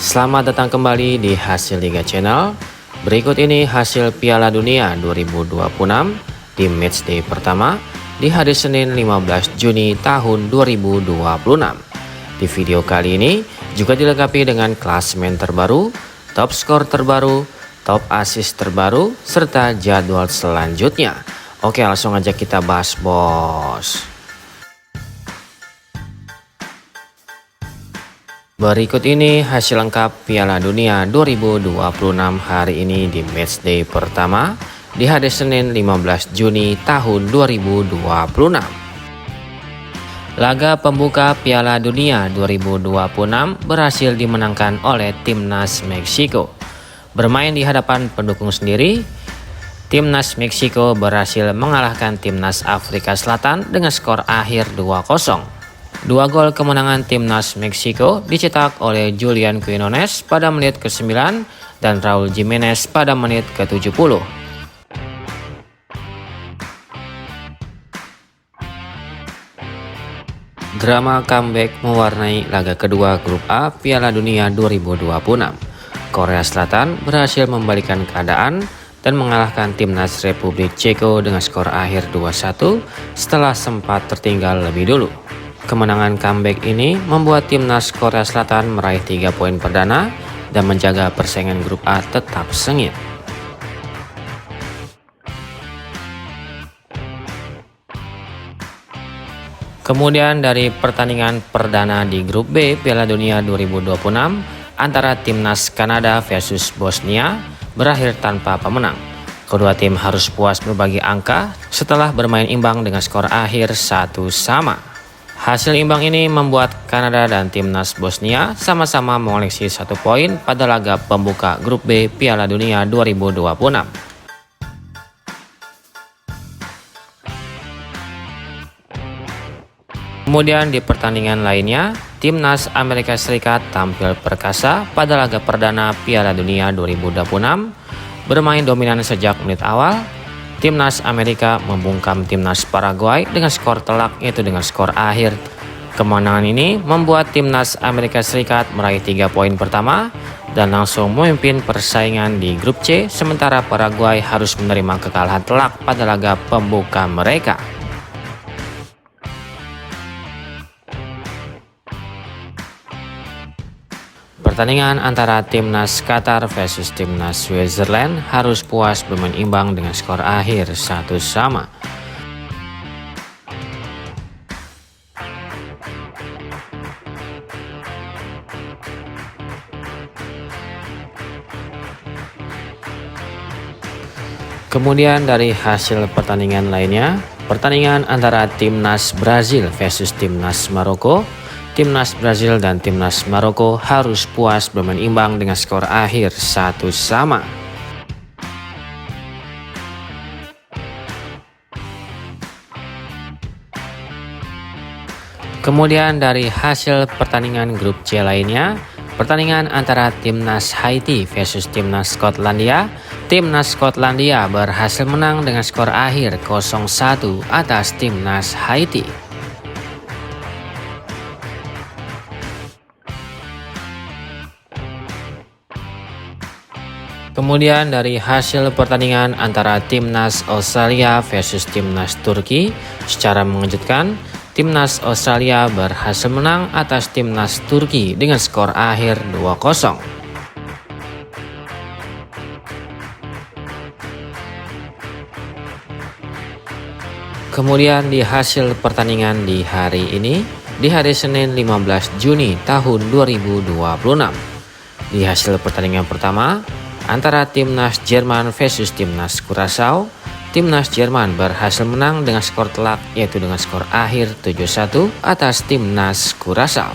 Selamat datang kembali di Hasil Liga Channel. Berikut ini hasil Piala Dunia 2026 di matchday pertama di hari Senin 15 Juni tahun 2026. Di video kali ini juga dilengkapi dengan klasemen terbaru, top skor terbaru, top assist terbaru, serta jadwal selanjutnya. Oke, langsung aja kita bahas, bos. Berikut ini hasil lengkap Piala Dunia 2026 hari ini di matchday pertama di hari Senin 15 Juni tahun 2026. Laga pembuka Piala Dunia 2026 berhasil dimenangkan oleh Timnas Meksiko. Bermain di hadapan pendukung sendiri, Timnas Meksiko berhasil mengalahkan Timnas Afrika Selatan dengan skor akhir 2-0. Dua gol kemenangan Timnas Meksiko dicetak oleh Julian Quinones pada menit ke-9 dan Raul Jimenez pada menit ke-70. Drama comeback mewarnai laga kedua grup A Piala Dunia 2026. Korea Selatan berhasil membalikan keadaan dan mengalahkan Timnas Republik Ceko dengan skor akhir 2-1 setelah sempat tertinggal lebih dulu. Kemenangan comeback ini membuat Timnas Korea Selatan meraih 3 poin perdana dan menjaga persaingan grup A tetap sengit. Kemudian dari pertandingan perdana di grup B Piala Dunia 2026 antara Timnas Kanada versus Bosnia berakhir tanpa pemenang. Kedua tim harus puas berbagi angka setelah bermain imbang dengan skor akhir 1-1. Hasil imbang ini membuat Kanada dan Timnas Bosnia sama-sama mengoleksi 1 poin pada laga pembuka grup B Piala Dunia 2026. Kemudian di pertandingan lainnya, Timnas Amerika Serikat tampil perkasa pada laga perdana Piala Dunia 2026. Bermain dominan sejak menit awal, Timnas Amerika membungkam Timnas Paraguay dengan skor telak, yaitu dengan skor akhir. Kemenangan ini membuat Timnas Amerika Serikat meraih 3 poin pertama dan langsung memimpin persaingan di grup C, sementara Paraguay harus menerima kekalahan telak pada laga pembuka mereka. Pertandingan antara Timnas Qatar versus Timnas Switzerland harus puas bermain imbang dengan skor akhir 1-1. Kemudian dari hasil pertandingan lainnya, pertandingan antara Timnas Brazil versus Timnas Maroko, Timnas Brazil dan Timnas Maroko harus puas bermain imbang dengan skor akhir 1-1. Kemudian dari hasil pertandingan grup C lainnya, pertandingan antara Timnas Haiti versus Timnas Skotlandia, Timnas Skotlandia berhasil menang dengan skor akhir 0-1 atas Timnas Haiti. Kemudian dari hasil pertandingan antara Timnas Australia versus Timnas Turki, secara mengejutkan, Timnas Australia berhasil menang atas Timnas Turki dengan skor akhir 2-0. Kemudian di hasil pertandingan di hari ini, di hari Senin 15 Juni tahun 2026. Di hasil pertandingan pertama, antara Timnas Jerman versus Timnas Curaçao, Timnas Jerman berhasil menang dengan skor telak, yaitu dengan skor akhir 7-1 atas Timnas Curaçao.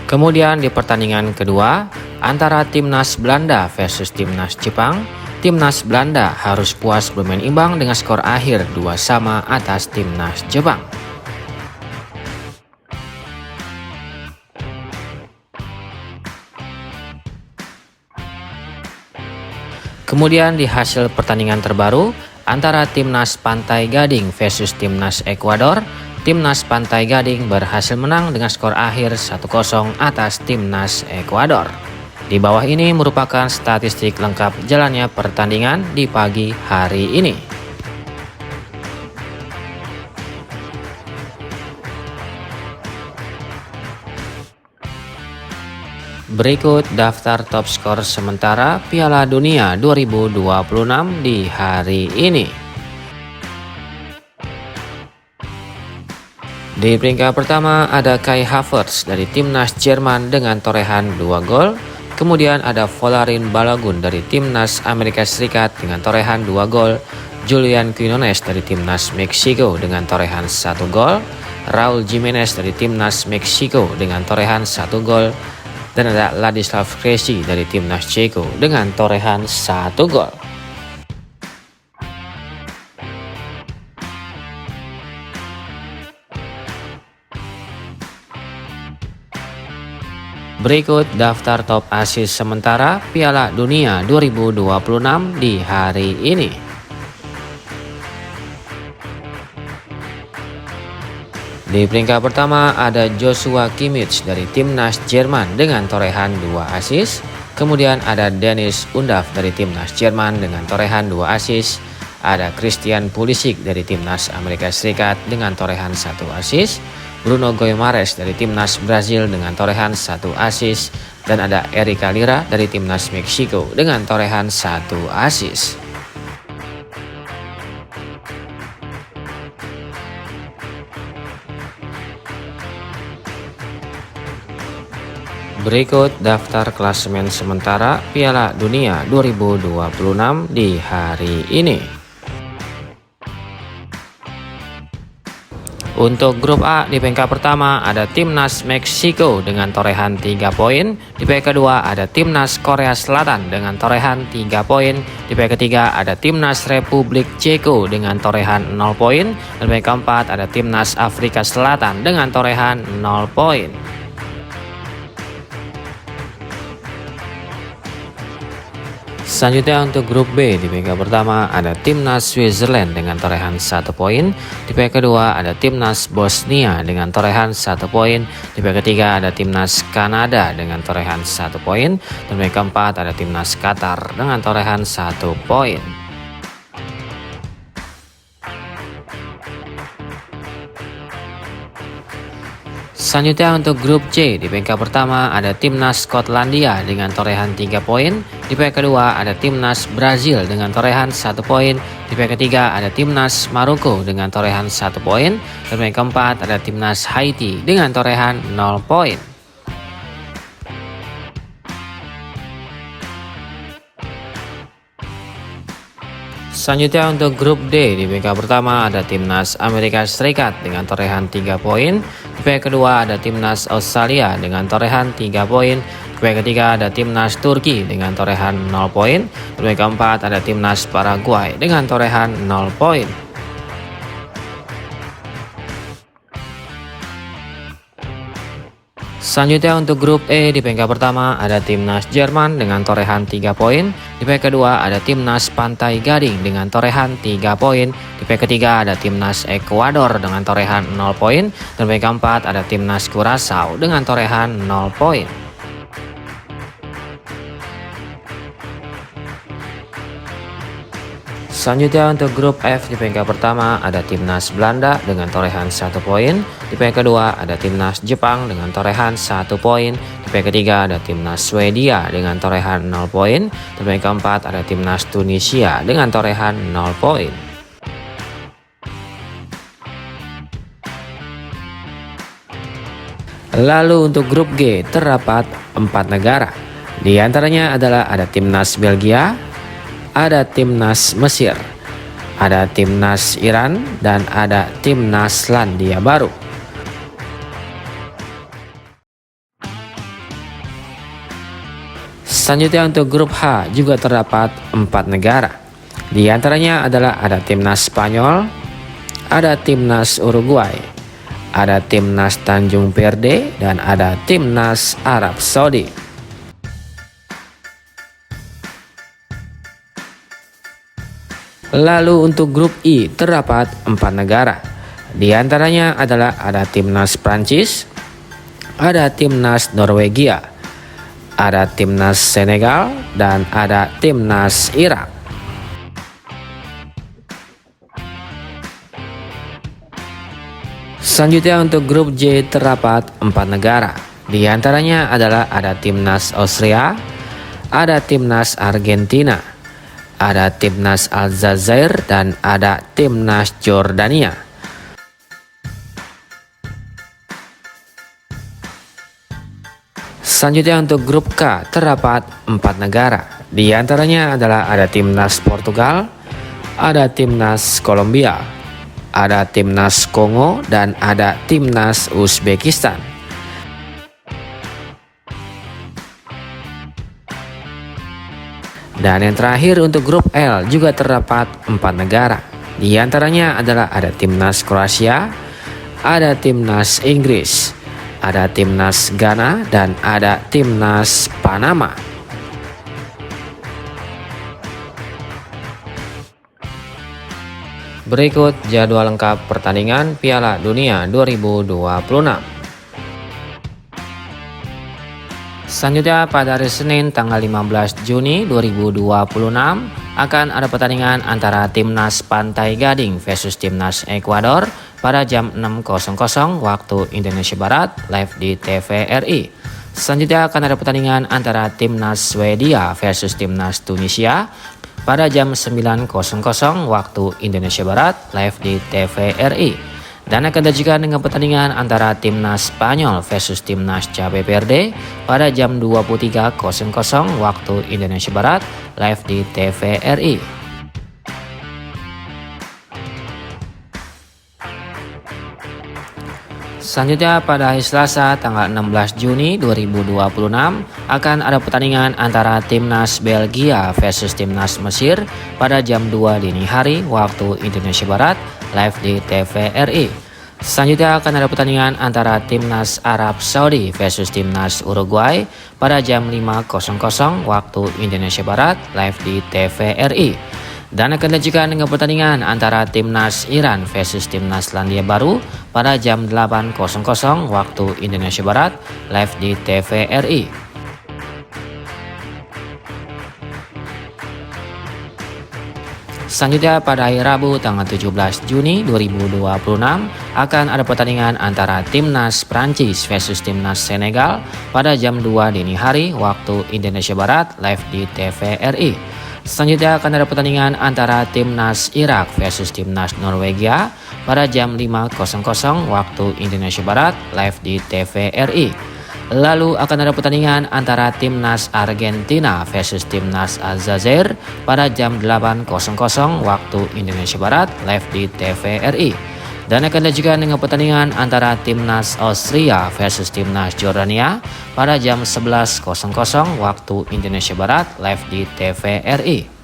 Kemudian di pertandingan kedua, antara Timnas Belanda versus Timnas Jepang, Timnas Belanda harus puas bermain imbang dengan skor akhir 2-2 atas Timnas Jepang. Kemudian di hasil pertandingan terbaru antara Timnas Pantai Gading versus Timnas Ekuador. Timnas Pantai Gading berhasil menang dengan skor akhir 1-0 atas Timnas Ekuador. Di bawah ini merupakan statistik lengkap jalannya pertandingan di pagi hari ini. Berikut daftar top skor sementara Piala Dunia 2026 di hari ini. Di peringkat pertama ada Kai Havertz dari Timnas Jerman dengan torehan 2 gol. Kemudian ada Folarin Balogun dari Timnas Amerika Serikat dengan torehan 2 gol. Julian Quinones dari Timnas Meksiko dengan torehan 1 gol. Raul Jimenez dari Timnas Meksiko dengan torehan 1 gol. Dan ada Ladislav Krejci dari Timnas Ceko dengan torehan 1 gol. Berikut daftar top assist sementara Piala Dunia 2026 di hari ini. Di peringkat pertama ada Joshua Kimmich dari Timnas Jerman dengan torehan 2 assist. Kemudian ada Dennis Undav dari Timnas Jerman dengan torehan 2 assist. Ada Christian Pulisic dari Timnas Amerika Serikat dengan torehan 1 assist. Bruno Guimaraes dari Timnas Brazil dengan torehan 1 assist. Dan ada Eric Lira dari Timnas Meksiko dengan torehan 1 assist. Berikut daftar klasemen sementara Piala Dunia 2026 di hari ini. Untuk grup A di peringkat pertama ada Timnas Meksiko dengan torehan 3 poin. Di peringkat kedua ada Timnas Korea Selatan dengan torehan 3 poin. Di peringkat ketiga ada Timnas Republik Ceko dengan torehan 0 poin. Dan di peringkat keempat ada Timnas Afrika Selatan dengan torehan 0 poin. Selanjutnya untuk grup B di peringkat pertama ada Timnas Switzerland dengan torehan 1 poin. Di peringkat kedua ada Timnas Bosnia dengan torehan 1 poin. Di peringkat ketiga ada Timnas Kanada dengan torehan 1 poin. Dan di peringkat keempat ada Timnas Qatar dengan torehan 1 poin. Selanjutnya untuk grup C di peringkat pertama ada Timnas Skotlandia dengan torehan 3 poin. Di peringkat kedua ada Timnas Brazil dengan torehan 1 poin. Di peringkat ketiga ada Timnas Maroko dengan torehan 1 poin. Dan peringkat keempat ada Timnas Haiti dengan torehan 0 poin. Selanjutnya untuk grup D di peringkat pertama ada Timnas Amerika Serikat dengan torehan 3 poin. Di peringkat kedua ada Timnas Australia dengan torehan 3 poin. Di peringkat ketiga ada Timnas Turki dengan torehan 0 poin. Di peringkat keempat ada Timnas Paraguay dengan torehan 0 poin. Selanjutnya untuk grup E di peringkat pertama ada Timnas Jerman dengan torehan 3 poin. Di peringkat kedua ada Timnas Pantai Gading dengan torehan 3 poin. Di peringkat ketiga ada Timnas Ekuador dengan torehan 0 poin. Dan peringkat keempat ada Timnas Curaçao dengan torehan 0 poin. Selanjutnya untuk grup F di peringkat pertama ada Timnas Belanda dengan torehan 1 poin. Di peringkat kedua ada Timnas Jepang dengan torehan 1 poin. Di peringkat ketiga ada Timnas Swedia dengan torehan 0 poin. Di peringkat keempat ada Timnas Tunisia dengan torehan 0 poin. Lalu untuk grup G terdapat 4 negara. Di antaranya adalah ada Timnas Belgia, ada Timnas Mesir, ada Timnas Iran, dan ada Timnas Selandia Baru. Selanjutnya untuk grup H juga terdapat 4 negara. Di antaranya adalah ada Timnas Spanyol, ada Timnas Uruguay, ada Timnas Tanjung Verde, dan ada Timnas Arab Saudi. Lalu untuk grup I terdapat 4 negara. Di antaranya adalah ada timnas Prancis, ada timnas Norwegia, ada timnas Senegal, dan ada timnas Irak. Selanjutnya untuk grup J terdapat 4 negara. Di antaranya adalah ada timnas Austria, ada timnas Argentina, ada timnas Aljazair, dan ada timnas Jordania. Selanjutnya untuk grup K terdapat 4 negara. Di antaranya adalah ada timnas Portugal, ada timnas Kolombia, ada timnas Kongo, dan ada timnas Uzbekistan. Dan yang terakhir untuk grup L juga terdapat 4 negara. Di antaranya adalah ada timnas Kroasia, ada timnas Inggris, ada timnas Ghana, dan ada timnas Panama. Berikut jadwal lengkap pertandingan Piala Dunia 2026. Selanjutnya pada hari Senin tanggal 15 Juni 2026 akan ada pertandingan antara timnas Pantai Gading versus timnas Ekuador pada jam 6.00 waktu Indonesia Barat live di TVRI. Selanjutnya akan ada pertandingan antara timnas Swedia versus timnas Tunisia pada jam 9.00 waktu Indonesia Barat live di TVRI. Dan akan disajikan dengan pertandingan antara timnas Spanyol versus timnas Cape Verde pada jam 23.00 waktu Indonesia Barat live di TVRI. Selanjutnya pada hari Selasa tanggal 16 Juni 2026 akan ada pertandingan antara timnas Belgia versus timnas Mesir pada jam 2 dini hari waktu Indonesia Barat live di TVRI. Selanjutnya akan ada pertandingan antara timnas Arab Saudi versus timnas Uruguay pada jam 5.00 waktu Indonesia Barat live di TVRI. Dan akan dilanjutkan dengan pertandingan antara timnas Iran versus timnas Selandia Baru pada jam 8.00 waktu Indonesia Barat live di TVRI. Selanjutnya pada hari Rabu tanggal 17 Juni 2026 akan ada pertandingan antara timnas Prancis versus timnas Senegal pada jam 2 dini hari waktu Indonesia Barat live di TVRI. Selanjutnya akan ada pertandingan antara timnas Irak versus timnas Norwegia pada jam 5.00 waktu Indonesia Barat live di TVRI. Lalu akan ada pertandingan antara timnas Argentina versus timnas Aljazair pada jam 8.00 waktu Indonesia Barat live di TVRI. Dan akan dilanjutkan dengan pertandingan antara timnas Austria versus timnas Jordania pada jam 11.00 waktu Indonesia Barat live di TVRI.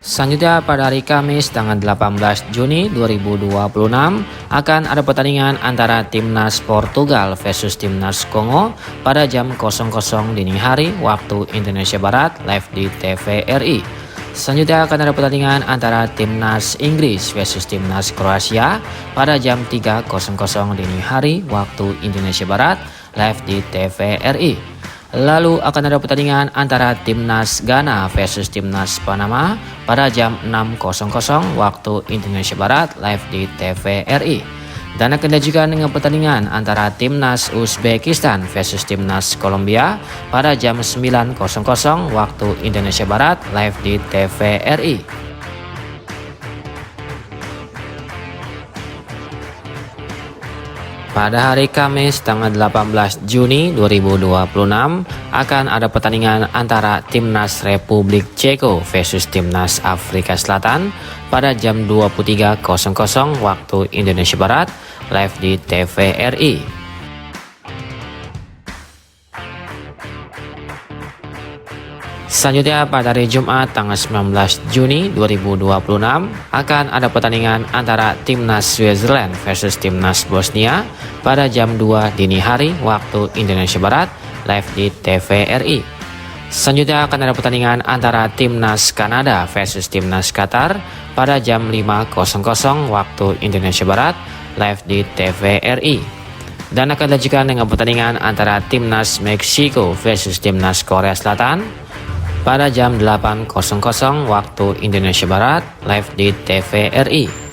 Selanjutnya pada hari Kamis tanggal 18 Juni 2026 akan ada pertandingan antara timnas Portugal versus timnas Kongo pada jam 00.00 dini hari waktu Indonesia Barat live di TVRI. Selanjutnya akan ada pertandingan antara timnas Inggris versus timnas Kroasia pada jam 3.00 dini hari waktu Indonesia Barat live di TVRI. Lalu akan ada pertandingan antara timnas Ghana versus timnas Panama pada jam 6.00 waktu Indonesia Barat live di TVRI. Dan akan dilanjutkan dengan pertandingan antara timnas Uzbekistan versus timnas Kolombia pada jam 9.00 waktu Indonesia Barat live di TVRI. Pada hari Kamis tanggal 18 Juni 2026 akan ada pertandingan antara timnas Republik Ceko versus timnas Afrika Selatan pada jam 23.00 waktu Indonesia Barat live di TVRI. Selanjutnya pada hari Jumat tanggal 19 Juni 2026 akan ada pertandingan antara timnas Switzerland versus timnas Bosnia pada jam 2 dini hari waktu Indonesia Barat live di TVRI. Selanjutnya akan ada pertandingan antara Timnas Kanada versus Timnas Qatar pada jam 5.00 waktu Indonesia Barat live di TVRI. Dan akan dilanjutkan dengan pertandingan antara Timnas Meksiko versus Timnas Korea Selatan pada jam 8.00 waktu Indonesia Barat live di TVRI.